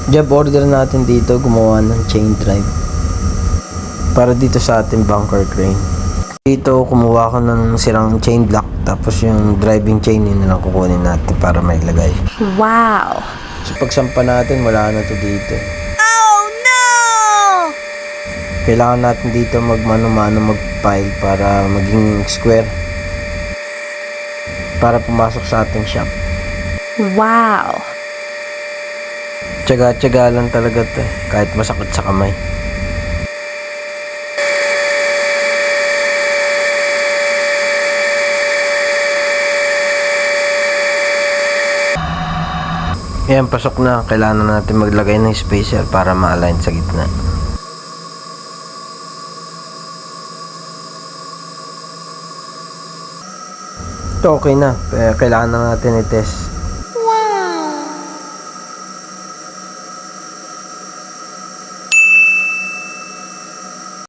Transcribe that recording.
Job order natin dito, gumawa ng chain drive para dito sa ating bunker crane. Dito kumuha ko ng sirang chain block, tapos yung driving chain yun na lang kukunin natin para mailagay. Wow! So pagsampa natin, wala na to dito. Oh no! Kailangan natin dito magmano-mano mag-pile para maging square para pumasok sa ating shop. Wow! Tiyaga-tiyaga lang talaga to, kahit masakit sa kamay. Yan, pasok na. Kailangan natin maglagay ng spacer para ma-align sa gitna. Ito okay na. Kailangan na natin i-test